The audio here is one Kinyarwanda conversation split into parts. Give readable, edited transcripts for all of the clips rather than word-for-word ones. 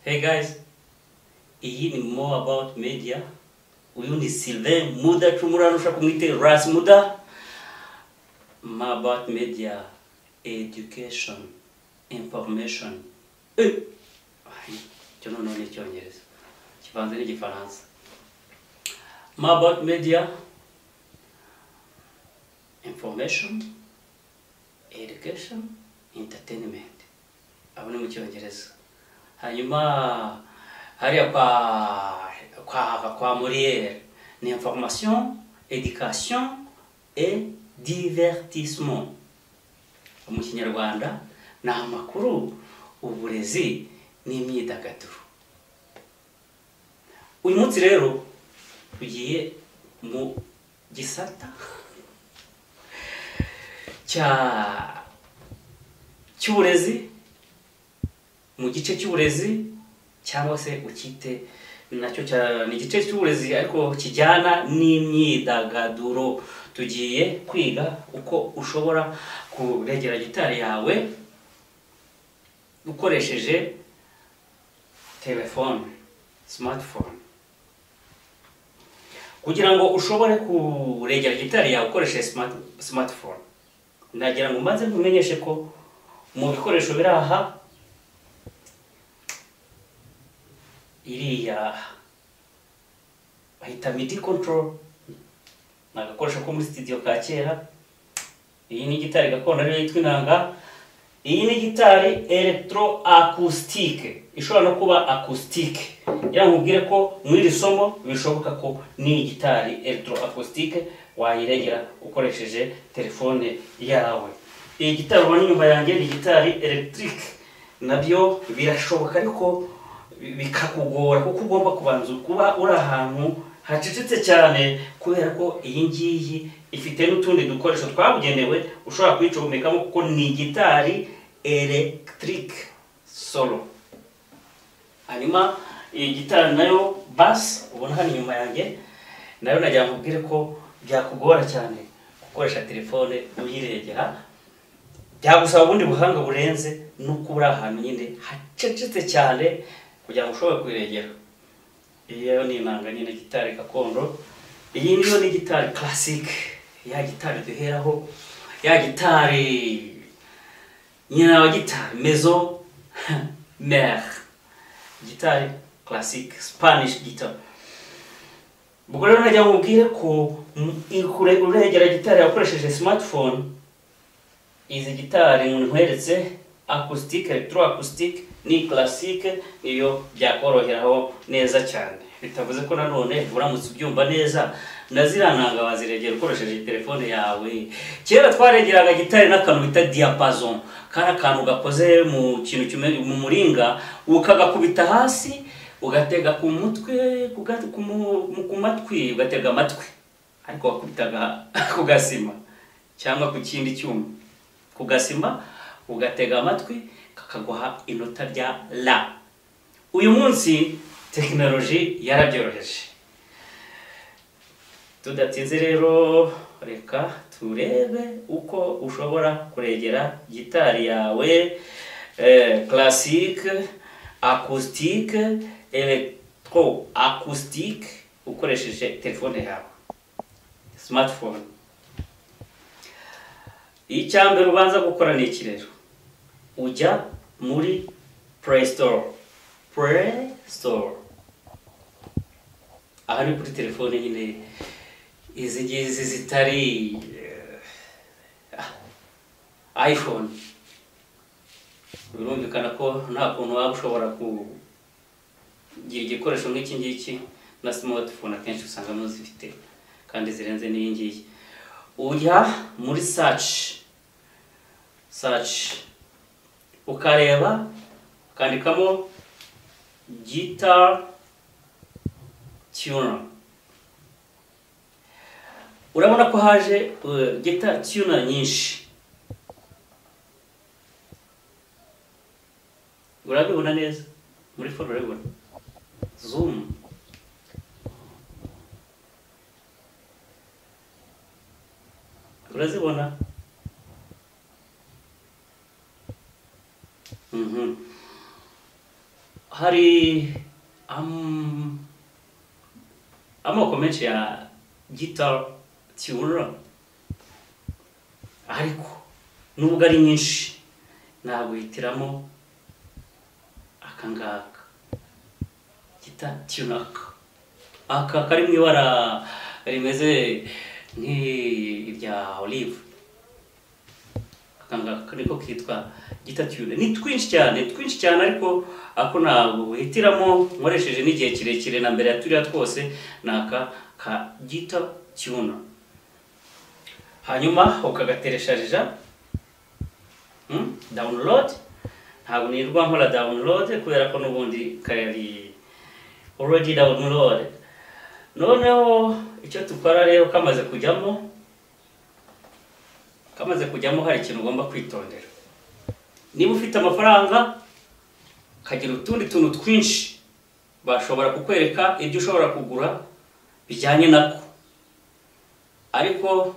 Hey guys, iyi ni more about media. Uyu ni Sylvain Muda Chumurarusha kumwite Ras Muda. More about media, education, information. Cyo noneho ni Icyongereza. Kivanze n'Igifaransa. More about media, information, education, entertainment. Abo ni mu Cyongereza. Hanyuma hariya kwa Molière ni information, éducation et divertissement. Mu Kinyarwanda ni amakuru, uburezi n'imyidagaduro. Uyu munsi rero tugiye mu gisata cy'uburezi, mu gice cy'uburezi cyangwa se ukite nacyo ni igice cy'uburezi ariko kijyana n'imyidagaduro. Tugiye kwiga uko ushobora kuregera gitari yawe ukoresheje telefone, smartphone. Kugira ngo ushobore kuregera gitari yawe ukoresheje smartphone, nagira ngo mbanze nkumenyeshe ko mu bikoresho biri aha iriya bahita MIDI control, nagakoresho ko muri studio ka kera. Iyi ni gitari gakondo ariyo yitwa inanga. Iyi ni gitari electroacoustique, ishobora no kuba acoustique. Nkubwire ko muri somo bishoboka ko ni gitari electroacoustique wayiregera ukoresheje telefone yawe. Iyi gitari ubona inyuma yanjye ni gitari electric, nabyo birashoboka ariko bikakugora kuko ugomba kubanza kuba uri ahantu hacecetse cyane, kubera ko iyi ngiyi ifite n'utundi dukoresho twabugenewe ushobora kwicomekamo kuko ni gitari electric solo. Hanyuma iyi gitari nayo bass ubona hano inyuma yanjye, nayo nagira nkubwire ko byakugora cyane gukoresha telefone uyiregera. Byagusaba ubundi buhanga burenze nuko uri ahantu nyine hacecetse cyane kugira ngo ushobore kuyiregera. Iyo ni inanga nyine gitari gakondo. Iyi niyo ni gitari classic, ya gitari duheraho, ya gitari nyina wa gitari maison mère, gitari classic Spanish guitar. Ubwo rero najya nkubwire ko uregera gitari ukoresheje smartphone. Izi gitari nkweretse acoustic, electroacoustic ni classique, iyo byakoroheraho neza cyane. Bitavuze ko nanone uramutse ubyumva neza nazirananga waziregera ukoresheje telefone yawe. Kera twaregeraga gitari n'akantu bita diapason, kana kantu gakoze mu kintu kimwe mu muringa, ukagakubita hasi ugatega ku mutwe, ku matwi ugatega amatwi, ariko wakubitaga ku gasima cyangwa ku kindi cyuma. Ku gasima ugatega amatwi kakaguha inota rya la. Uyu munsi technology yarabyoroheje. Tudatinze rero reka turebe uko ushobora kuregera gitari yawe classique, acoustique, electroacoustique ukoresheje telefone yawe, smartphone. Icyambere ubanza gukora ni iki rero? Ujya muri Play Store. Aha ni kuri telefone nyine izi ngizi zitari iPhone. Birumvikana ko nta kuntu waba ushobora kugira igikoresho nk'iki ngiki na smartphone akenshi usanga muzifite kandi zirenze n'iyi ngiyi. Ujya muri search ukareba ukandikamo guitar tuner. Urabona ko haje guitar tuner nyinshi. Urabibona neza muri phone, urabibona zoom. Urazibona? hari amoko menshi ya guitar tuner, ariko nubwo ari nyinshi naguhitiramo akangaka guitar tuner. Aka kari mu ibara rimeze nk'irya olive, akangaka niko kitwa guitar tuner. Ni twinshi cyane ariko ako ntabwo uhitiramo nkoresheje n'igihe kirekire na mbere ya turiya twose naka ka guitar tuner. Hanyuma ukagateresharija download. Ntabwo nirwa nkora download kubera ko n'ubundi kari already download. Noneho icyo tukora rero kamaze kujyamo hari ikintu ugomba kwitondera. Niba ufite amafaranga kagira utundi tuntu twinshi bashobora kukwereka ibyo ushobora kugura bijyanye nako, ariko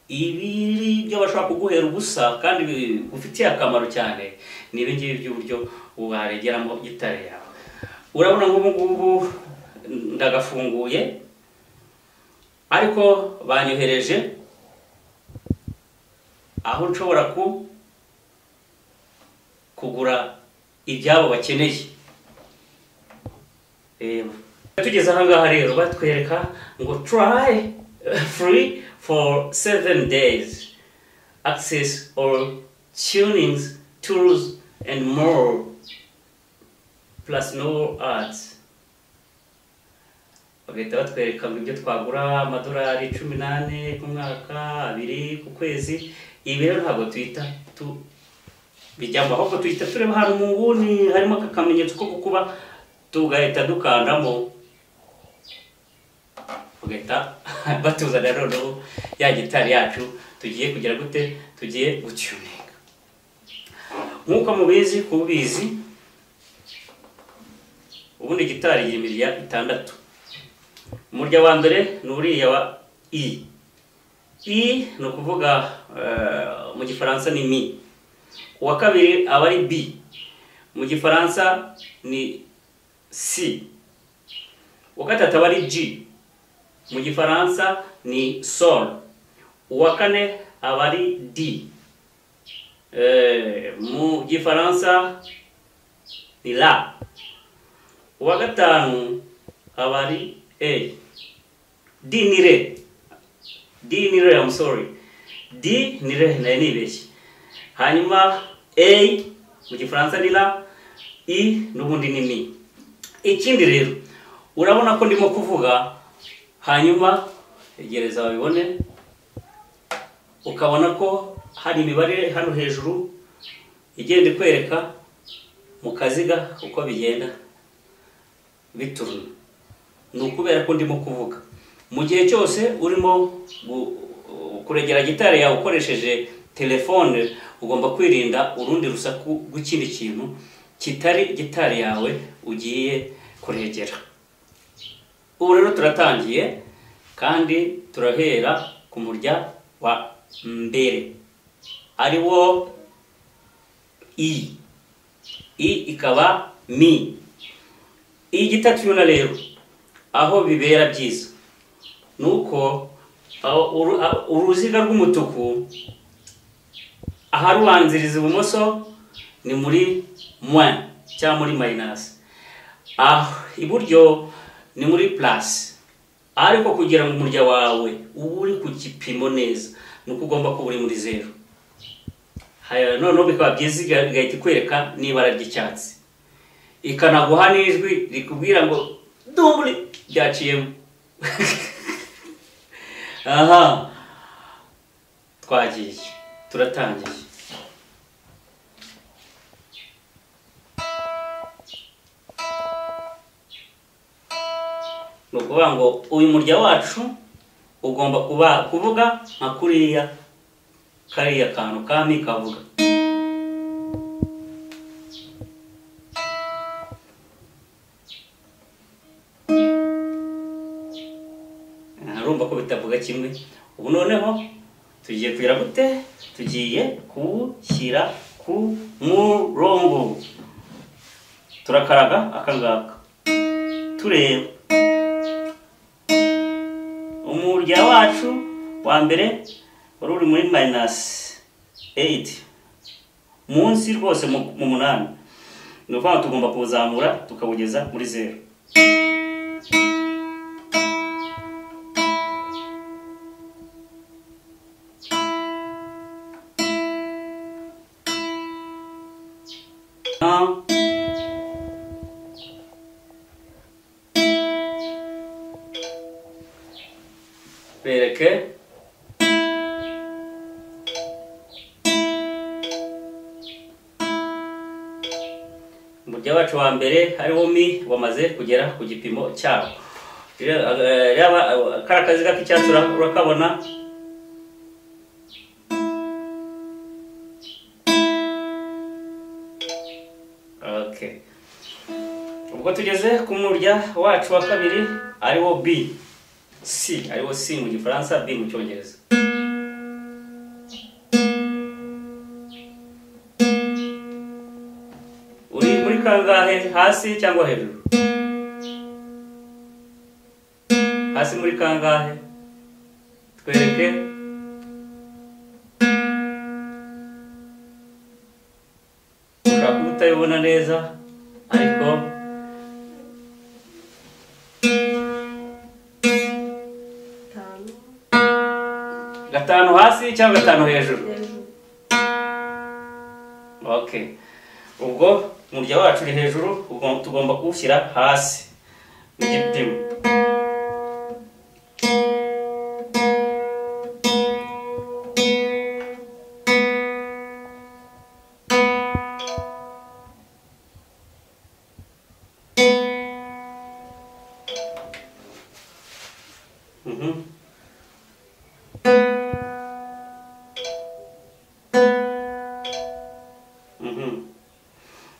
ibiri byo bashobora kuguhera ubusa kandi bigufitiye akamaro cyane ni ibi ngibi by'uburyo waregeramo gitari yawe. Urabona nk'ubu ngubu ndagafunguye, ariko banyohereje aho nshobora kugura ibyabo bakeneye. Tugeze aha ngaha rero batwereka ngo try free for 7 days, access all tunings, tools and more, plus no ads. Bagahita batwereka ngo ibyo twagura amadolari 18 ku mwaka, 2 ku kwezi. Ibi rero ntabwo tuhita bijyamo, ahubwo tuhita tureba hano mu nguni harimo akamenyetso ko kukuba, tugahita dukandamo, bagahita batuzana rero ya gitari yacu tugiye kugira gute, tugiye gutuninga. Nk'uko mubizi kubizi, ubundi gitari y'imirya 6. Umurya wa mbere ni uriya wa E. E ni ukuvuga mu gifaransa ni mi. Uwa kabiri aba ari B, mu gifaransa ni C. Uwa gatatu aba ari G, mu gifaransa ni sol. Uwa kane aba ari D, mu gifaransa ni la. Uwa gatanu aba ari A. D ni re. I'm sorry. D ni re, nibeshye. Hanyuma A mu gifaransa ni la, I n'ubundi ni mi. Ikindi rero urabona ko ndimo kuvuga, hanyuma egereza babibone, ukabona ko hari imibare hano hejuru igenda ikwereka mu kaziga uko bigenda bituruna. Ni ukubera ko ndimo kuvuga. Mu gihe cyose urimo kuregera gitari yawe ukoresheje telefone, ugomba kwirinda urundi rusaku rw'ikindi kintu kitari gitari yawe ugiye kuregera. Ubu rero turatangiye kandi turahera ku murya wa mbere, ari wo I. I ikaba mi. Iyi gitari tuner rero aho bibera byiza nuko uruziga rw'umutuku aharubanziriza ibumoso ni muri moins cyangwa muri minus, iburyo ni muri plus. Ariko kugira ngo umurya wawe uri ku gipimo neza nuko ugomba kuba uri muri 0. Noneho bikaba byiza igahita ikwereka n'ibara ry'icyatsi, ikanaguha n'ijwi rikubwira ngo dumburi byaciyemo. Aha, twagiye, turatangiye. Ni ukuvuga ngo uyu murya wacu ugomba kuvuga nka kuriya kariya kantu kami kavuga. Urumva ko bitavuga kimwe. Ubu noneho tugiye kugira gute, tugiye kushyira ku murongo. turakaraga akangaka tureba umurya wacu wa mbere wari uri muri -8 munsi rwose mu munani, ni ukuvuga tugomba kuwuzamura tukawugeza muri 0. Bereke umurya wacu wa mbere hariho mi wamaze kugera ku gipimo cyawo. Kara kaziga k'icyatsi urakabona, okay. Ubwo tugeze ku murya wacu wa kabiri ariwo B, C, ariwo C mu gifaransa, B mu cyongereza. Uri muri kangahe, hasi cyangwa hejuru? Hasi muri kangahe? Twereke. Ushaka kutabibona neza ariko gatanu hasi cyangwa gatanu hejuru? Okay. Ubwo umurya wacu uri hejuru, ubwo tugomba kuwushyira hasi mu gipimo.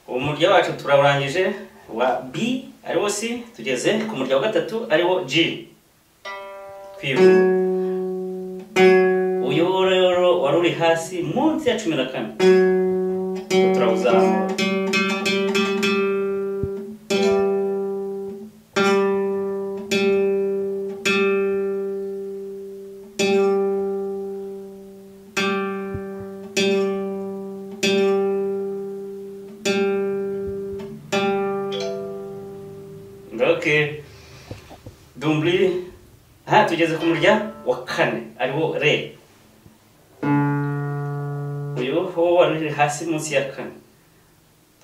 Umurya wacu turawurangije wa B ariwo C, tugeze ku murya wa gatatu ariwo G. Kwibuka uyu rero wari uri hasi munsi ya 14, turawuzamura. Okay. Dumbli. Tugeze ku murya wa kane ariwo Re. Uyu ho wari hasi munsi ya 4,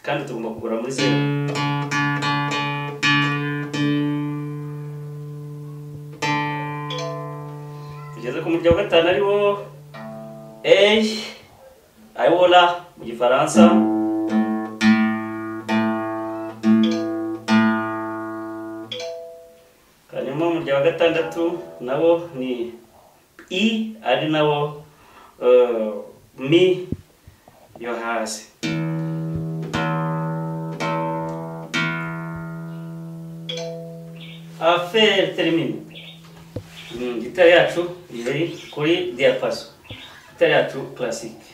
kandi tugomba kugura muri 0. Tugeze ku murya wa gatanu ariwo A, ariwo La mu gifaransa. Hanyuma umurya wa gatandatu nawo ni I, ari nawo Mi yo hasi. Affaire terminée. Gitari yacu iri kuri diapason. Gitari yacu classique.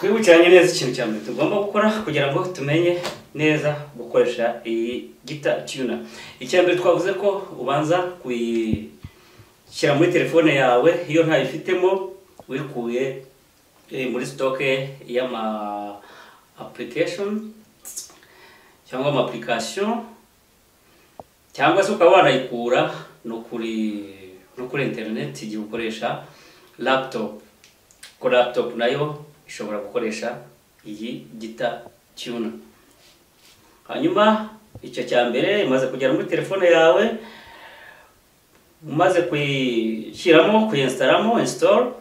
Twibukiranye neza ikintu cya mbere tugomba gukora kugira ngo tumenye neza gukoresha iyi guitar tuner. Icya mbere twavuze ko ubanza kuyishyira muri telefone yawe, iyo ntayifitemo wikuye muri stock y'ama application cyangwa ama application, cyangwa se ukaba wanayikura no kuri internet igihe ukoresha laptop. Ko laptop nayo ishobora gukoresha iyi guitar tuner. hanyuma icyo cya mbere umaze kugera muri telefone yawe, umaze kuyishyiramo, kuyinstalamo, install,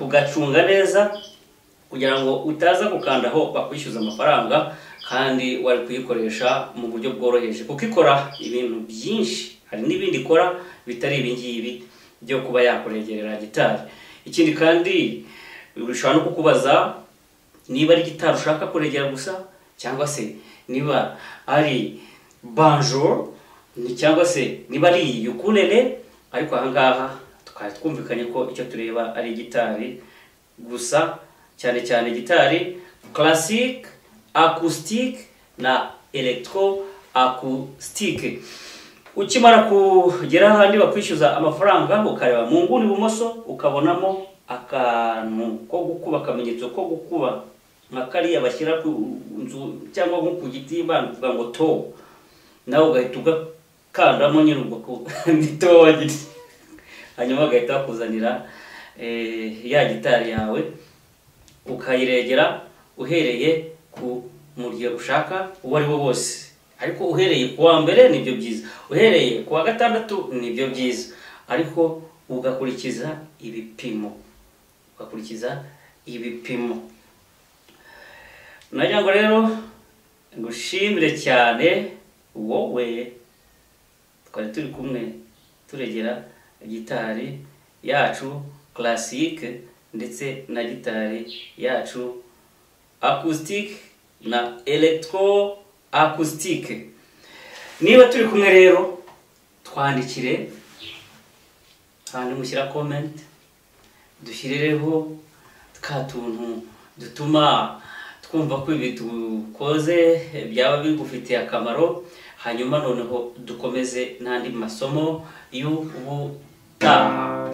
ugacunga neza kugira ngo utaza gukanda aho bakwishyuza amafaranga kandi wari kuyikoresha mu buryo bworoheje, kuko ikora ibintu byinshi. Hari n'ibindi ikora bitari ibingibi byo kuba yakuregerera gitari. Ikindi kandi ushobora no kukubaza niba ari gitari ushaka kuregera gusa, cyangwa se niba ari banjo, cyangwa se niba ari ukulele. Ariko ahangaha twari twumvikanye ko icyo tureba ari gitari gusa, cyane cyane gitari classic, acoustic na electro acoustic. Ukimara kugera ahandi bakwishyuza amafaranga, ukareba mu nguni ibumoso ukabonamo akantu ko gukuba, akamenyetso ko gukuba nka kariya bashyira ku nzu cyangwa nko ku giti bavuga ngo to, nawe ugahita ugakandamo nyine ubwo nitowa giti, hanyuma ugahita bakuzanira ya gitari yawe, ukayiregera uhereye ku muryo ushaka uwo ari wo wose. Ariko uhereye ku wa mbere nibyo byiza, uhereye ku wa gatandatu nibyo byiza, ariko ugakurikiza ibipimo, Nagira ngo rero ngushimire cyane wowe twari turi kumwe turegera gitari yacu classique ndetse na gitari yacu acoustic na electro acoustic. Niba turi kumwe rero twandikire hano, mushyira comment, dushyireho ka tuntu dutuma twumva ko ibi dukoze byaba bigufitiye akamaro, hanyuma noneho dukomeze n'andi masomo y'ubutaha.